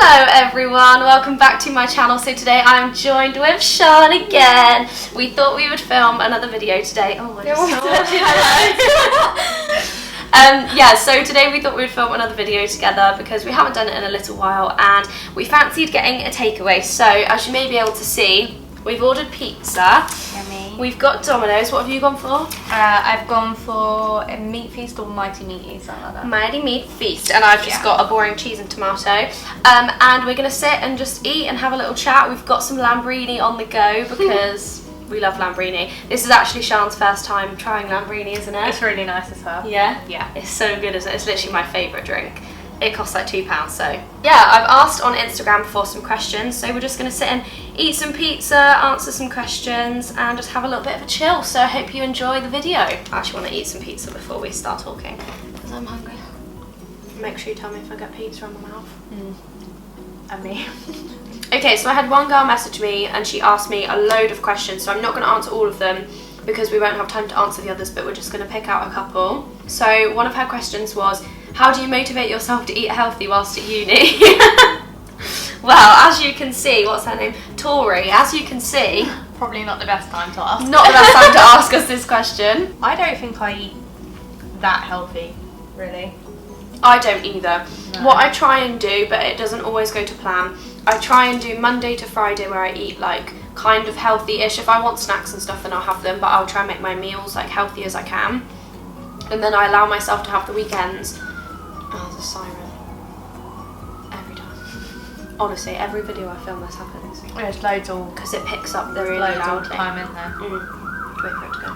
Hello everyone, welcome back to my channel. So today I'm joined with Sian again. We thought we would film another video today. Oh, I just told you hello. So today we thought we would film another video together because we haven't done it in a little while and we fancied getting a takeaway. So as you may be able to see, we've ordered pizza. Yummy. We've got Dominoes. What have you gone for? I've gone for a meat feast or mighty meaty, something like that. Mighty meat feast, and I've just got a boring cheese and tomato. And we're gonna sit and just eat and have a little chat. We've got some lamborghini on the go because we love lamborghini. This is actually Sian's first time trying lamborghini, isn't it? It's really nice as well. Yeah? Yeah. It's so good, isn't it? It's literally my favourite drink. It costs like £2, so yeah, I've asked on Instagram for some questions, so we're just going to sit and eat some pizza, answer some questions and just have a little bit of a chill. So I hope you enjoy the video. I actually want to eat some pizza before we start talking because I'm hungry. Make sure you tell me if I get pizza on my mouth. And me. Okay, so I had one girl message me and she asked me a load of questions, so I'm not going to answer all of them because we won't have time to answer the others, but we're just going to pick out a couple. So one of her questions was, how do you motivate yourself to eat healthy whilst at uni? Well, as you can see, what's her name? Tori, as you can see. Probably not the best time to ask. Not the best time to ask us this question. I don't think I eat that healthy, really. I don't either. No. What I try and do, but it doesn't always go to plan, I try and do Monday to Friday where I eat like kind of healthy-ish. If I want snacks and stuff, then I'll have them, but I'll try and make my meals like healthy as I can. And then I allow myself to have the weekends. Oh, there's a siren. Every time. Honestly, every video I film this happens. There's loads all Because it picks up there's really loads all loudly. the time in there. Wait for it to go.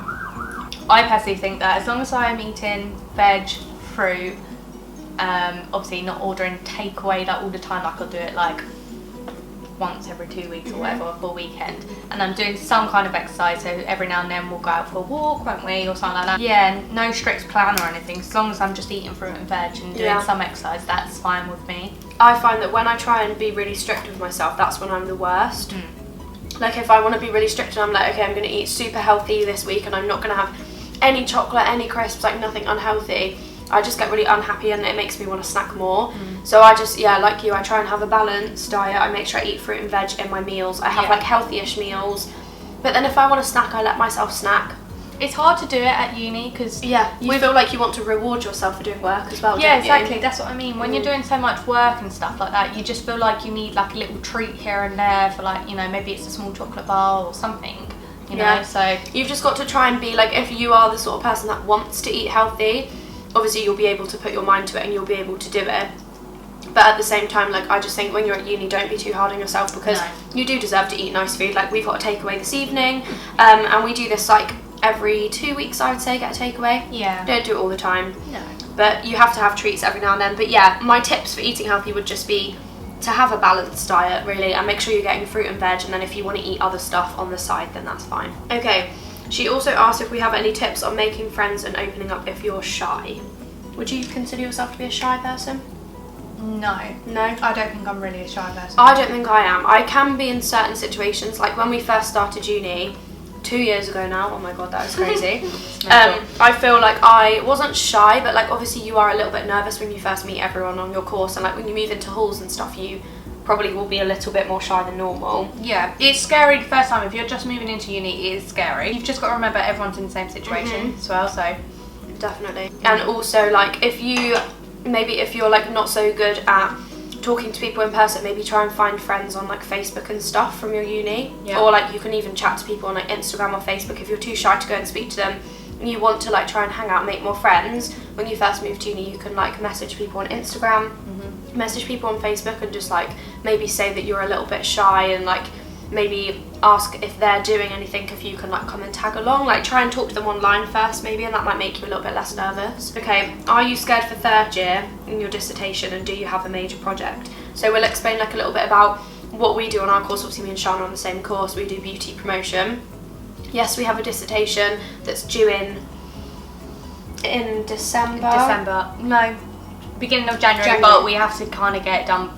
I personally think that as long as I am eating veg, fruit, obviously not ordering takeaway like all the time, like I'll do it like once every 2 weeks or whatever for a weekend, and I'm doing some kind of exercise, so every now and then we'll go out for a walk, won't we, or something like that. Yeah, no strict plan or anything, as long as I'm just eating fruit and veg and doing some exercise, that's fine with me. I find that when I try and be really strict with myself, that's when I'm the worst. Like if I want to be really strict and I'm like, okay, I'm going to eat super healthy this week and I'm not going to have any chocolate, any crisps, like nothing unhealthy, I just get really unhappy and it makes me want to snack more. So I just, like you, I try and have a balanced diet. I make sure I eat fruit and veg in my meals. I have like healthy-ish meals. But then if I want to snack, I let myself snack. It's hard to do it at uni because you feel like you want to reward yourself for doing work as well, yeah, don't you? exactly, that's what I mean. When you're doing so much work and stuff like that, you just feel like you need like a little treat here and there for like, you know, maybe it's a small chocolate bar or something, you know, so you've just got to try and be like, if you are the sort of person that wants to eat healthy, obviously you'll be able to put your mind to it and you'll be able to do it. But at the same time, like, I just think when you're at uni, don't be too hard on yourself because you do deserve to eat nice food. Like, we've got a takeaway this evening, and we do this like every 2 weeks, I would say, get a takeaway. Yeah. Don't do it all the time. No. But you have to have treats every now and then. But yeah, my tips for eating healthy would just be to have a balanced diet, really, and make sure you're getting fruit and veg, and then if you want to eat other stuff on the side, then that's fine. Okay, she also asked if we have any tips on making friends and opening up if you're shy. Would you consider yourself to be a shy person? No. No? I don't think I'm really a shy person. I don't think I am. I can be in certain situations, like when we first started uni, 2 years ago now, oh my god, that was crazy. I feel like I wasn't shy, but like obviously you are a little bit nervous when you first meet everyone on your course, and like when you move into halls and stuff, you probably will be a little bit more shy than normal. Yeah, it's scary the first time. If you're just moving into uni, it is scary. You've just got to remember everyone's in the same situation as well, so definitely. And also, like, if you're like not so good at talking to people in person, maybe try and find friends on like Facebook and stuff from your uni. Or like you can even chat to people on like Instagram or Facebook if you're too shy to go and speak to them and you want to like try and hang out and make more friends. When you first move to uni, you can like message people on Instagram, message people on Facebook, and just like maybe say that you're a little bit shy and like maybe ask if they're doing anything, if you can like come and tag along, like try and talk to them online first maybe, and that might make you a little bit less nervous. Okay, are you scared for third year in your dissertation, and do you have a major project? So we'll explain like a little bit about what we do on our course. Obviously me and Sian are on the same course, we do beauty promotion. Yes, we have a dissertation that's due in December. No, beginning of January, but we have to kind of get it done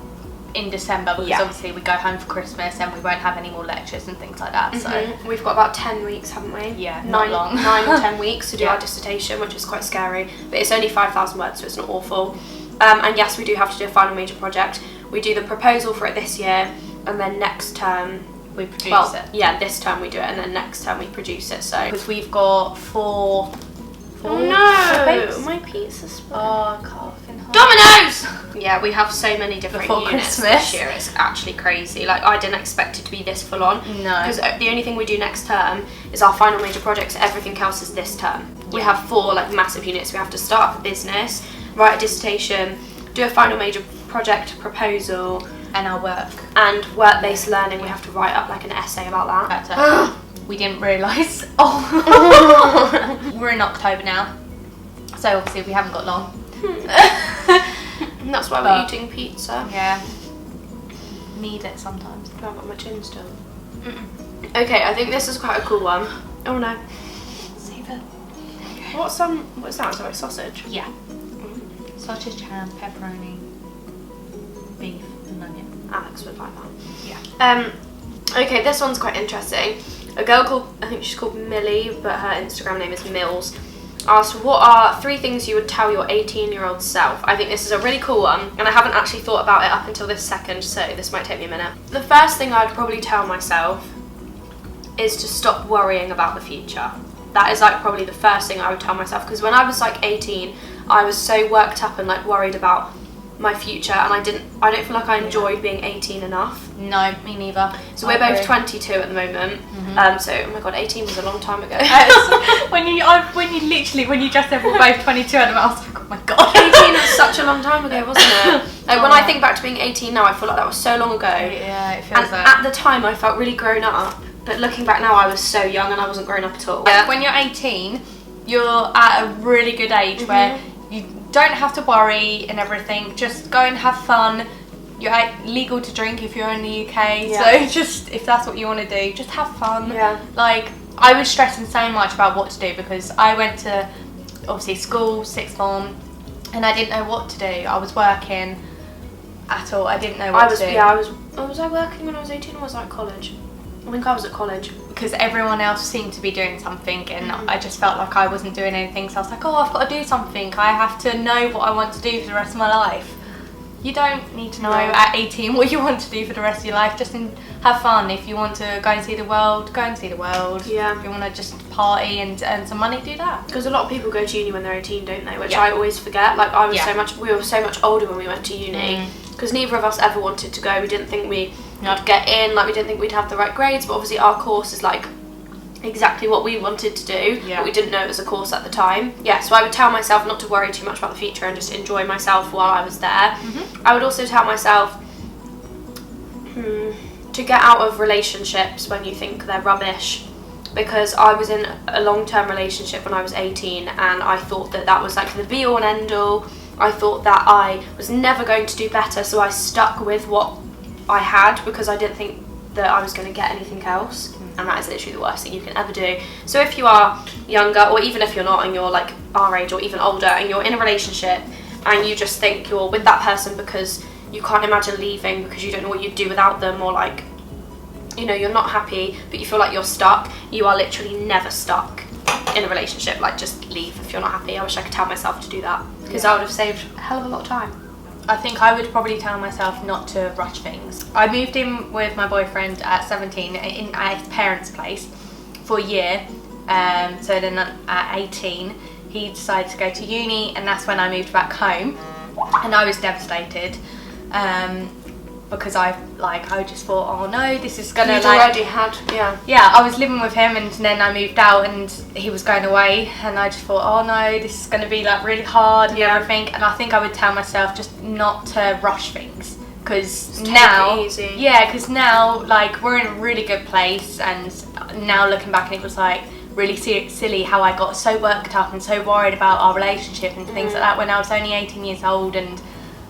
in December because obviously we go home for Christmas and we won't have any more lectures and things like that. So we've got about 10 weeks, haven't we? Yeah, not long. 9 or 10 weeks to do our dissertation, which is quite scary, but it's only 5,000 words, so it's not awful. And yes, we do have to do a final major project. we do the proposal for it this year, and then next term we produce it. Yeah, this term we do it, and then next term we produce it. So because we've got four oh no, my pizza split. Oh, coughing. Dominoes! Yeah, we have so many different Before units Christmas. this year. It's actually crazy. Like, I didn't expect it to be this full on. No. Because the only thing we do next term is our final major project. So everything else is this term. We have 4 like massive units. We have to start up a business, write a dissertation, do a final major project proposal, and our work. And work-based learning. We have to write up like an essay about that. We didn't realise. Oh, we're in October now, so obviously we haven't got long. And that's why we're eating pizza. Yeah, need it sometimes. I haven't got my chin still. Okay, I think this is quite a cool one. Oh no. Save it. Okay. What's that? Is that like sausage? Yeah. Sausage, ham, pepperoni, beef, and onion. Alex would like that. Yeah. Okay, this one's quite interesting. A girl called, I think she's called Millie, but her Instagram name is Mills, asked, what are 3 things you would tell your 18-year-old self? I think this is a really cool one, and I haven't actually thought about it up until this second, so this might take me a minute. The first thing I'd probably tell myself is to stop worrying about the future. That is like probably the first thing I would tell myself, because when I was like 18, I was so worked up and like worried about my future, and I don't feel like I enjoyed being 18 enough. No, me neither. So we're both 22 at the moment. So oh my god, 18 was a long time ago. when you just said we're both 22, and I was like, oh my god, 18 was such a long time ago, wasn't it? Like when I think back to being 18 now, I feel like that was so long ago. Yeah, it feels and at the time I felt really grown up, but looking back now I was so young and I wasn't grown up at all. Yeah. When you're 18, you're at a really good age where you don't have to worry and everything. Just go and have fun. You're legal to drink if you're in the UK, so just if that's what you want to do, just have fun. Yeah. Like, I was stressing so much about what to do because I went to obviously school, 6th form, and I didn't know what to do. I was working at all. I didn't know what to do. Yeah, was I working when I was 18 or was I at college? I think I was at college. Because everyone else seemed to be doing something, and I just felt like I wasn't doing anything, so I was like, oh, I've got to do something. I have to know what I want to do for the rest of my life. You don't need to know at 18 what you want to do for the rest of your life. Just have fun. If you want to go and see the world, go and see the world. Yeah. If you want to just party and earn some money, do that. Because a lot of people go to uni when they're 18, don't they? Which I always forget. Like we were so much older when we went to uni. Because neither of us ever wanted to go. We didn't think we'd get in. Like we didn't think we'd have the right grades. But obviously our course is like exactly what we wanted to do, but we didn't know it was a course at the time. Yeah, so I would tell myself not to worry too much about the future and just enjoy myself while I was there. I would also tell myself to get out of relationships when you think they're rubbish, because I was in a long-term relationship when I was 18 and I thought that was like the be-all and end-all. I thought that I was never going to do better, so I stuck with what I had because I didn't think that I was going to get anything else. And that is literally the worst thing you can ever do. So if you are younger, or even if you're not and you're like our age or even older, and you're in a relationship and you just think you're with that person because you can't imagine leaving because you don't know what you'd do without them, or like, you know, you're not happy but you feel like you're stuck, you are literally never stuck in a relationship. Like, just leave if you're not happy. I wish I could tell myself to do that, because I would have saved a hell of a lot of time. I think I would probably tell myself not to rush things. I moved in with my boyfriend at 17 in his parents' place for a year. So then at 18, he decided to go to uni, and that's when I moved back home. And I was devastated because I just thought, oh no, this is gonna. You'd already had, yeah. I was living with him, and then I moved out, and he was going away, and I just thought, oh no, this is gonna be like really hard and everything. And I think I would tell myself just not to rush things, because now, because now like we're in a really good place, and now looking back, and it was like really silly how I got so worked up and so worried about our relationship and things like that when I was only 18 years old and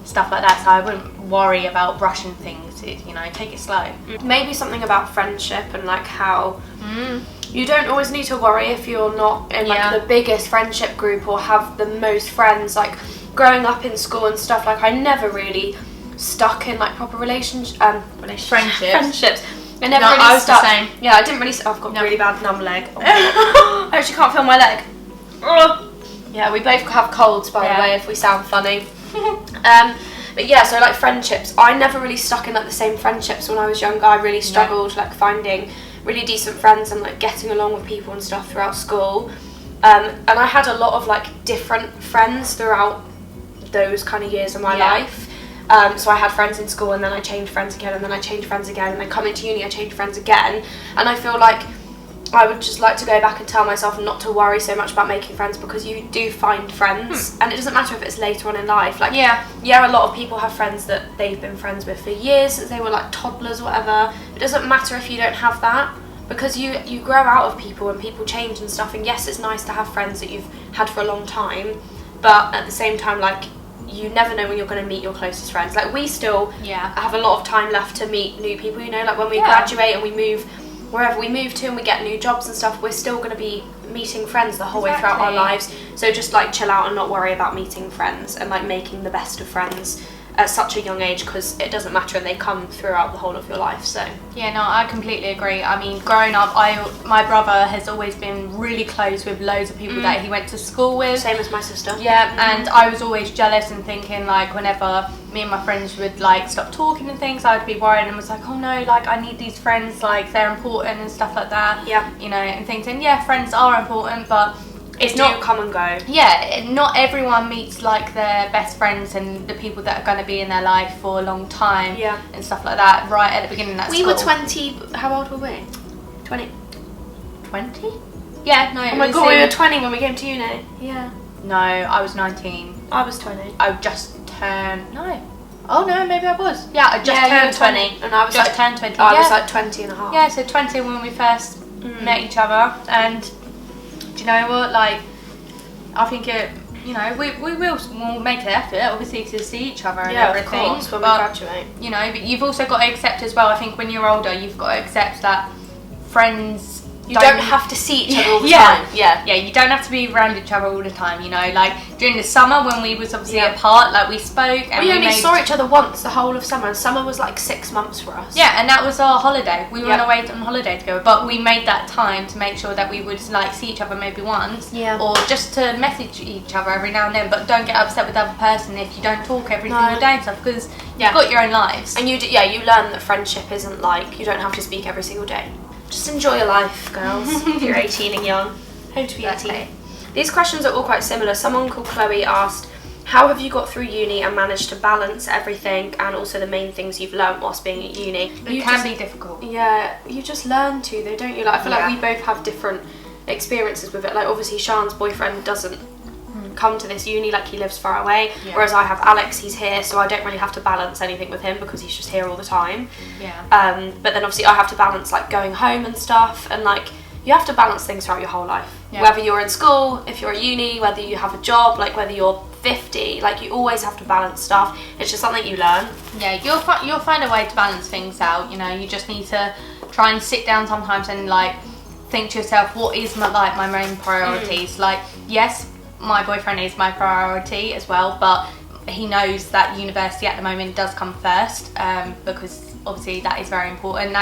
stuff like that. So I wouldn't worry about rushing things, you know, take it slow. Maybe something about friendship and like how you don't always need to worry if you're not in like the biggest friendship group or have the most friends. Like growing up in school and stuff, like I never really stuck in like proper friendships. I never really stuck. The same. Yeah, I didn't really. I've got really bad numb leg. Oh I actually can't feel my leg. Yeah, we both have colds, by the way, if we sound funny. But yeah, so like friendships, I never really stuck in like the same friendships when I was younger. I really struggled like finding really decent friends and like getting along with people and stuff throughout school. And I had a lot of like different friends throughout those kind of years of my life. So I had friends in school, and then I changed friends again, and then I changed friends again, and then coming to uni I changed friends again. And I feel like I would just like to go back and tell myself not to worry so much about making friends, because you do find friends, and it doesn't matter if it's later on in life. Like a lot of people have friends that they've been friends with for years since they were like toddlers or whatever. It doesn't matter if you don't have that, because you grow out of people and people change and stuff. And yes, it's nice to have friends that you've had for a long time, but at the same time, like, you never know when you're going to meet your closest friends. Like, we still have a lot of time left to meet new people, you know, like when we graduate and we move wherever we move to and we get new jobs and stuff, we're still going to be meeting friends the whole way throughout our lives. So just like chill out and not worry about meeting friends and like making the best of friends at such a young age, because it doesn't matter, and they come throughout the whole of your life. So yeah, no, I completely agree. I mean, growing up, my brother has always been really close with loads of people that he went to school with. Same as my sister. Yeah, and I was always jealous and thinking, like, whenever me and my friends would like stop talking and things, I'd be worried and was like, oh no, like, I need these friends, like, they're important and stuff like that. Yeah. You know, and thinking, yeah, friends are important, but it's not come and go. Yeah, not everyone meets like their best friends and the people that are going to be in their life for a long time. Yeah. And stuff like that right at the beginning of that school. We were 20. How old were we? 20. 20? Yeah, no. Oh my god, we were 20 when we came to uni. Yeah. No, I was 19. I was 20. I just turned. No. Oh no, maybe I was. Yeah, I just turned 20. And I was just like, turned 20. I was like 20 and a half. Yeah, so 20 when we first met each other. And do you know what? Like, I think it, you know, we'll make an effort, obviously, to see each other and everything. Of course, when we graduate. You know, but you've also got to accept as well, I think when you're older, you've got to accept that friends... You don't have to see each other all the time. Yeah, you don't have to be around each other all the time, you know. Like, during the summer when we was obviously apart, like, we spoke and we only saw each other once the whole of summer, and summer was like 6 months for us. Yeah, and that was our holiday. We went away on holiday together, but we made that time to make sure that we would, like, see each other maybe once. Yeah. Or just to message each other every now and then, but don't get upset with the other person if you don't talk every single day and stuff, because you've got your own lives. And you learn that friendship isn't like, you don't have to speak every single day. Just enjoy your life, girls, if you're 18 and young. Hope to be 18. These questions are all quite similar. Someone called Chloe asked, how have you got through uni and managed to balance everything, and also the main things you've learnt whilst being at uni? It can be difficult. Yeah, you just learn to though, don't you? Like, I feel like we both have different experiences with it. Like, obviously Sian's boyfriend doesn't come to this uni, like, he lives far away, whereas I have Alex, he's here, so I don't really have to balance anything with him because he's just here all the time. But then obviously I have to balance like going home and stuff, and like you have to balance things throughout your whole life, whether you're in school, if you're at uni, whether you have a job, like whether you're 50, like you always have to balance stuff. It's just something you learn. Yeah, you'll find a way to balance things out, you know. You just need to try and sit down sometimes and like think to yourself, what is my main priorities? Like, yes, my boyfriend is my priority as well, but he knows that university at the moment does come first, because obviously that is very important.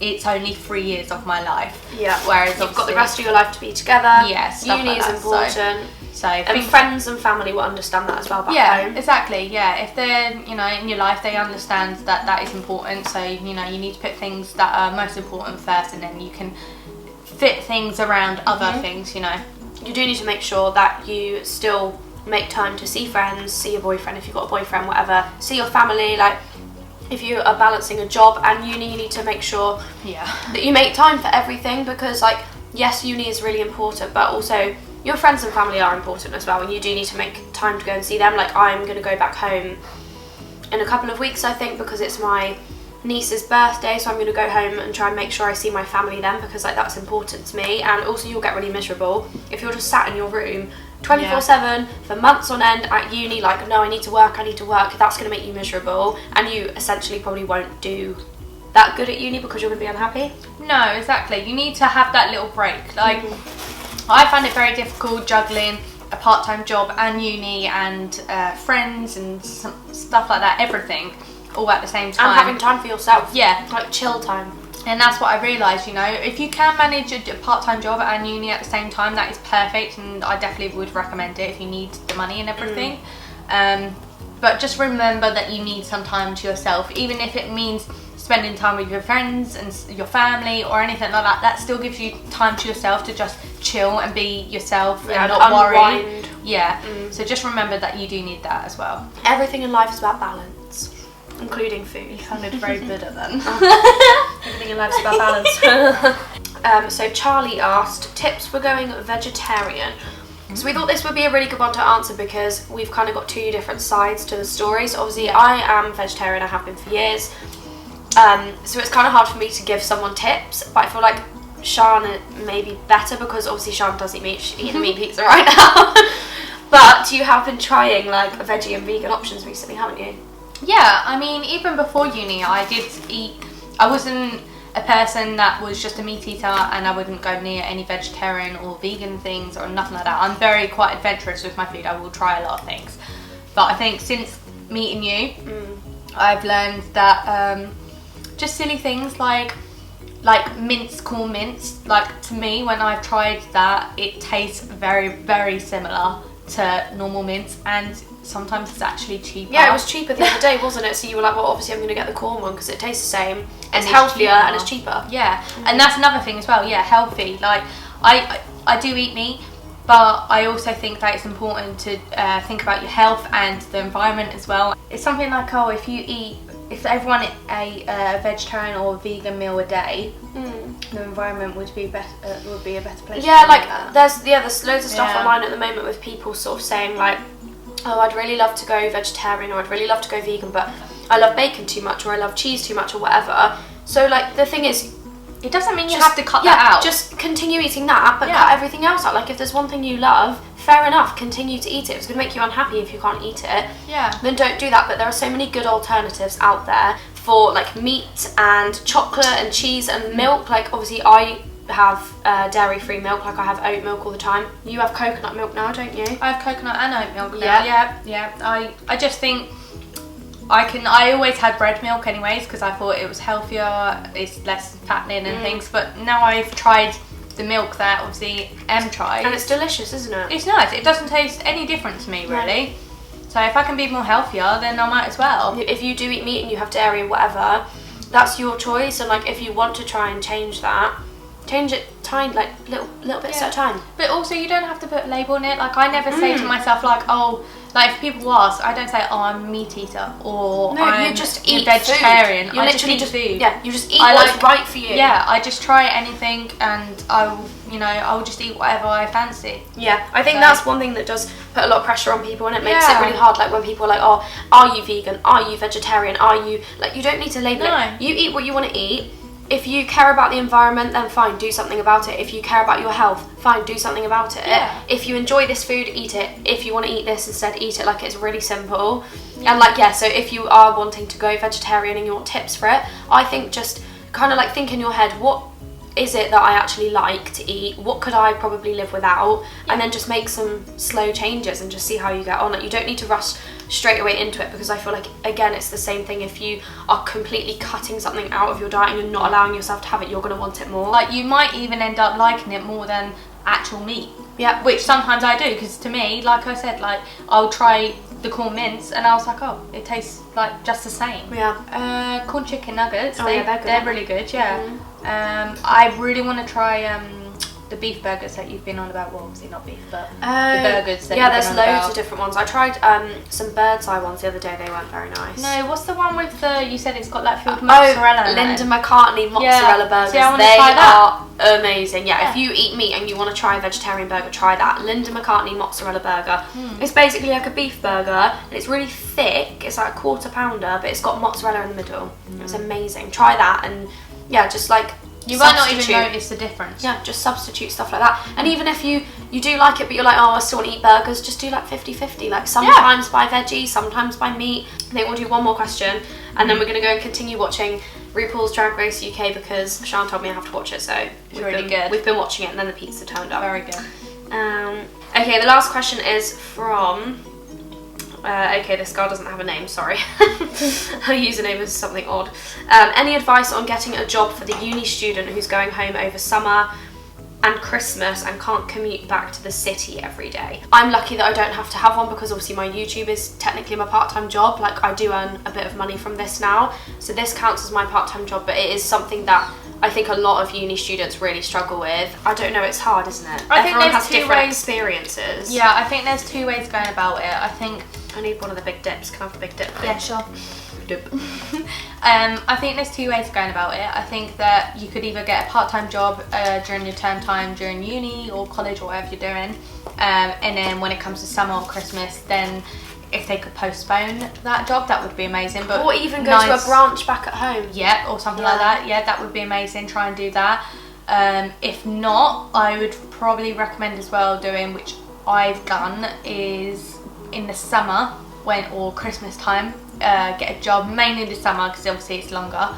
It's only 3 years of my life. Yeah. Whereas you've got the rest of your life to be together. Yes. Uni like is that, important. So and friends and family will understand that as well back home. Exactly. Yeah. If they're, you know, in your life, they understand that that is important. So, you know, you need to put things that are most important first, and then you can fit things around other things, you know. You do need to make sure that you still make time to see friends, see your boyfriend if you've got a boyfriend, whatever, see your family. Like, if you are balancing a job and uni, you need to make sure that you make time for everything, because like, yes, uni is really important, but also your friends and family are important as well, and you do need to make time to go and see them. Like, I'm going to go back home in a couple of weeks, I think, because it's my niece's birthday, so I'm going to go home and try and make sure I see my family then, because like that's important to me. And also, you'll get really miserable if you're just sat in your room 24/7 for months on end at uni, like, no, I need to work, that's going to make you miserable, and you essentially probably won't do that good at uni because you're going to be unhappy. No, exactly. You need to have that little break. Like, I find it very difficult juggling a part-time job and uni and friends and stuff like that, everything all at the same time. And having time for yourself. Yeah. Like, chill time. And that's what I realised, you know, if you can manage a part-time job and uni at the same time, that is perfect, and I definitely would recommend it if you need the money and everything. But just remember that you need some time to yourself, even if it means spending time with your friends and your family or anything like that. That still gives you time to yourself to just chill and be yourself and not worry. Yeah. So just remember that you do need that as well. Everything in life is about balance, including food. You sounded very good at that. Everything in life is about balance. So Charlie asked tips for going vegetarian. So we thought this would be a really good one to answer because we've kind of got two different sides to the story. So obviously I am vegetarian, I have been for years. So it's kind of hard for me to give someone tips, but I feel like Sian may be better because obviously Sian does eat meat. She's eating a meat pizza right now. But you have been trying like veggie and vegan options recently, haven't you? Yeah, I mean, even before uni, I did eat. I wasn't a person that was just a meat eater, and I wouldn't go near any vegetarian or vegan things or nothing like that. I'm very quite adventurous with my food. I will try a lot of things. But I think since meeting you, I've learned that just silly things like corn mince. Like, to me, when I've tried that, it tastes very, very similar to normal mince, and sometimes it's actually cheaper. Yeah, it was cheaper the other day, wasn't it? So you were like, well, obviously I'm going to get the corn one because it tastes the same, it's healthier and it's cheaper. Yeah, and that's another thing as well. Yeah, healthy. Like, I do eat meat, but I also think that it's important to think about your health and the environment as well. It's something like, if everyone ate a vegetarian or vegan meal a day, the environment would be a better place. Yeah, like there's loads of stuff online at the moment with people sort of saying like, oh, I'd really love to go vegetarian or I'd really love to go vegan, but I love bacon too much or I love cheese too much or whatever. So like the thing is, it doesn't mean you have to cut that out. Just continue eating that, but cut everything else out. Like if there's one thing you love, fair enough, continue to eat it. If it's going to make you unhappy if you can't eat it, then don't do that. But there are so many good alternatives out there for like meat and chocolate and cheese and milk. Like obviously I have dairy-free milk, like I have oat milk all the time. You have coconut milk now, don't you? I have coconut and oat milk now. Yeah. I just think I always had bread milk anyways because I thought it was healthier, it's less fattening and things, but now I've tried the milk that obviously Em tried. And it's delicious, isn't it? It's nice. It doesn't taste any different to me, really. So if I can be more healthier, then I might as well. If you do eat meat and you have dairy or whatever, that's your choice. And like if you want to try and change that, change it tiny, like little bits at a time. But also you don't have to put a label on it. Like I never say to myself like, oh, like if people ask, I don't say, oh, I'm a meat eater or you just eat vegetarian. Food. You literally just food. Yeah, you just eat what's right for you. Yeah, I just try anything and I will just eat whatever I fancy. Yeah, I think that's one thing that does put a lot of pressure on people and it makes it really hard. Like when people are like, oh, are you vegan? Are you vegetarian? Are you, like, you don't need to label it. You eat what you want to eat. If you care about the environment, then fine, do something about it. If you care about your health, fine, do something about it. Yeah. If you enjoy this food, eat it. If you want to eat this instead, eat it. Like, it's really simple. And like, so if you are wanting to go vegetarian and you want tips for it, I think just kind of like think in your head, what is it that I actually like to eat? What could I probably live without? And then just make some slow changes and just see how you get on. Like, you don't need to rush straight away into it because I feel like, again, it's the same thing. If you are completely cutting something out of your diet and you're not allowing yourself to have it, you're going to want it more. Like, you might even end up liking it more than actual meat. Yeah. Which sometimes I do, because to me, like I said, like, I'll try the corn mince and I was like, oh, it tastes like just the same. Yeah. Corn chicken nuggets, they're good. They're really good, I really want to try the beef burgers that you've been on about. Well, obviously not beef, but the burgers that there's loads of different ones. I tried some bird's eye ones the other day. They weren't very nice. No, what's the one with you said it's got like filled mozzarella? Linda McCartney mozzarella burgers. See, I want to they try that. Are amazing. Yeah, if you eat meat and you want to try a vegetarian burger, try that. Linda McCartney mozzarella burger. It's basically like a beef burger and it's really thick. It's like a quarter pounder, but it's got mozzarella in the middle. It's amazing. Try that and just like. You might not even notice the difference. Yeah, just substitute stuff like that. And even if you do like it, but you're like, oh, I still want to eat burgers, just do like 50-50. Like sometimes buy veggie, sometimes buy meat. I think we'll do one more question, and then we're going to go and continue watching RuPaul's Drag Race UK because Sian told me I have to watch it, so it's really good. We've been watching it, and then the pizza turned up. Very good. Okay, the last question is from... okay, this girl doesn't have a name, sorry. Her username is something odd. Any advice on getting a job for the uni student who's going home over summer? and Christmas and can't commute back to the city every day. I'm lucky that I don't have to have one because obviously my YouTube is technically my part-time job. Like I do earn a bit of money from this now, so this counts as my part-time job, but it is something that I think a lot of uni students really struggle with. I don't know, it's hard, isn't it? Everyone has different experiences. Yeah, I think there's 2 ways going about it. I think I need one of the big dips. Can I have a big dip? Yeah, sure. Dip. I think there's 2 ways of going about it. I think that you could either get a part-time job during your term time during uni or college or whatever you're doing, and then when it comes to summer or Christmas, then if they could postpone that job, that would be amazing. But or even go to a branch back at home. Yeah, or something like that. Yeah, that would be amazing. Try and do that. If not, I would probably recommend as well doing, which I've done, is in the summer or Christmas time, get a job, mainly in the summer because obviously it's longer.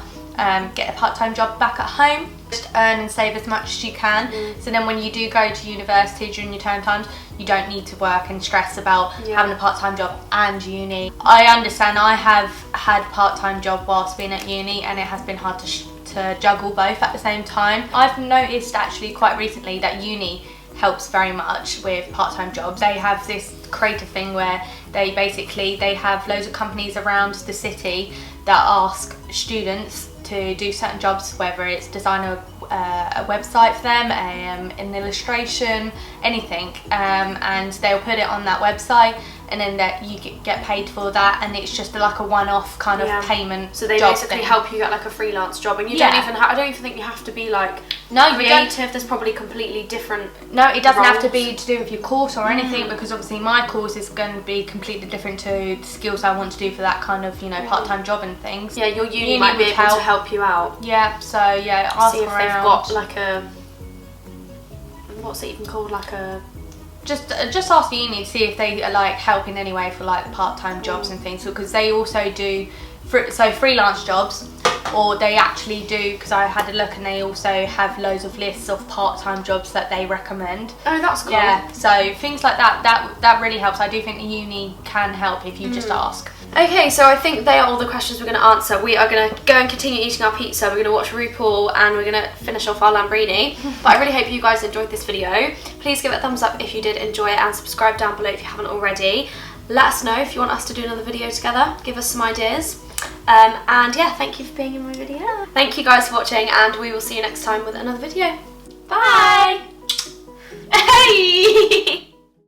Get a part-time job back at home, just earn and save as much as you can. So then when you do go to university during your term times, you don't need to work and stress about having a part-time job and uni. I understand, I have had a part-time job whilst being at uni and it has been hard to juggle both at the same time. I've noticed actually quite recently that uni helps very much with part-time jobs. They have this creative thing where they have loads of companies around the city that ask students to do certain jobs, whether it's design a website for them, an illustration, anything, and they'll put it on that website, and then that you get paid for that, and it's just like a one-off kind of payment. So they basically help you get like a freelance job, and you don't even I don't even think you have to be like creative. There's probably completely different. No, it doesn't have to be to do with your course or anything, because obviously my course is going to be completely different to the skills I want to do for that kind of part-time job and things. Yeah, your uni might be able to help you out. Yeah, so yeah, ask see if around. They've got like a, what's it even called, like a. Just ask the uni to see if they are like help in any way for like part-time jobs and things, because they also do freelance jobs, or they actually do, because I had a look and they also have loads of lists of part-time jobs that they recommend. Oh, that's cool. Yeah, so things like that really helps. I do think the uni can help if you just ask. Okay, so I think they are all the questions we're going to answer. We are going to go and continue eating our pizza. We're going to watch RuPaul and we're going to finish off our Lambrini. But I really hope you guys enjoyed this video. Please give it a thumbs up if you did enjoy it, and subscribe down below if you haven't already. Let us know if you want us to do another video together. Give us some ideas. And yeah, thank you for being in my video. Thank you guys for watching, and we will see you next time with another video. Bye! Hey!